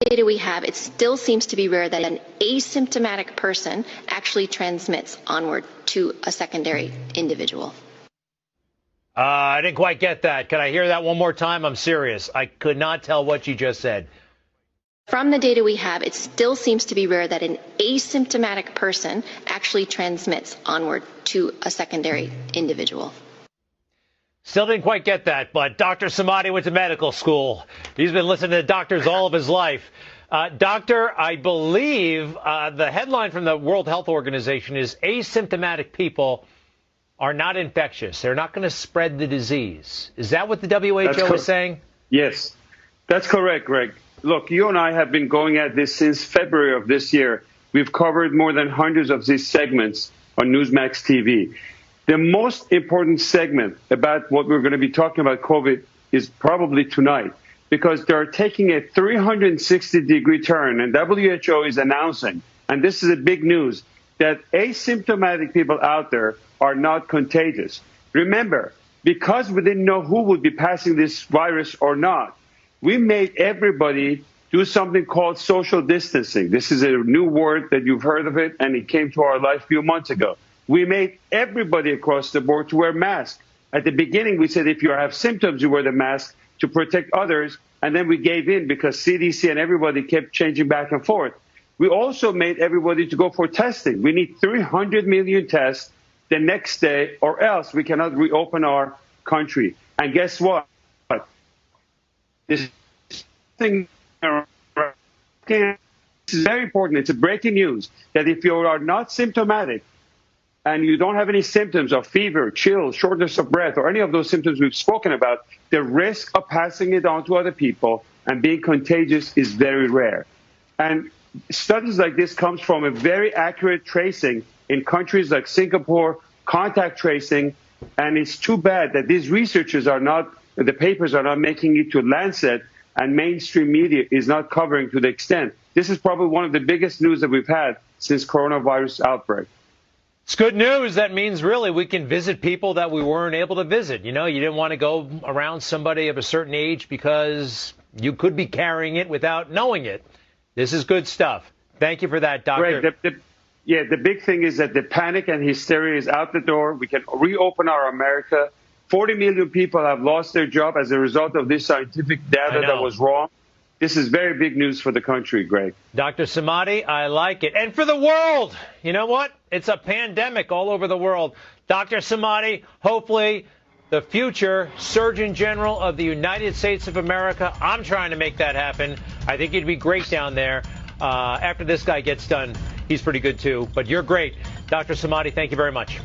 data we have, it still seems to be rare that an asymptomatic person actually transmits onward to a secondary individual. I didn't quite get that. Can I hear that one more time? I'm serious. I could not tell what you just said. From the data we have, it still seems to be rare that an asymptomatic person actually transmits onward to a secondary individual. Still didn't quite get that, but Dr. Samadi went to medical school. He's been listening to doctors all of his life. Doctor, I believe the headline from the World Health Organization is asymptomatic people are not infectious. They're not going to spread the disease. Is that what the WHO is saying? Yes, that's correct, Greg. Look, you and I have been going at this since February of this year. We've covered more than hundreds of these segments on Newsmax TV. The most important segment about what we're going to be talking about COVID is probably tonight, because they're taking a 360-degree turn, and WHO is announcing, and this is a big news, that asymptomatic people out there are not contagious. Remember, because we didn't know who would be passing this virus or not, we made everybody do something called social distancing. This is a new word that you've heard of it, and it came to our life a few months ago. We made everybody across the board to wear masks. At the beginning, we said if you have symptoms, you wear the mask to protect others, and then we gave in because CDC and everybody kept changing back and forth. We also made everybody to go for testing. We need 300 million tests the next day, or else we cannot reopen our country. And guess what? This thing is very important. It's a breaking news that if you are not symptomatic and you don't have any symptoms of fever, chills, shortness of breath, or any of those symptoms we've spoken about, the risk of passing it on to other people and being contagious is very rare. And studies like this comes from a very accurate tracing in countries like Singapore, contact tracing, and it's too bad that these researchers are not, the papers are not making it to Lancet, and mainstream media is not covering to the extent. This is probably one of the biggest news that we've had since coronavirus outbreak. It's good news. That means really we can visit people that we weren't able to visit. You know, you didn't want to go around somebody of a certain age because you could be carrying it without knowing it. This is good stuff. Thank you for that, Doctor. Greg, the big thing is that the panic and hysteria is out the door. We can reopen our America. 40 million people have lost their job as a result of this scientific data that was wrong. This is very big news for the country, Greg. Dr. Samadi, I like it. And for the world. You know what? It's a pandemic all over the world. Dr. Samadi, hopefully the future Surgeon General of the United States of America. I'm trying to make that happen. I think you'd be great down there. After this guy gets done, he's pretty good too. But you're great. Dr. Samadi, thank you very much.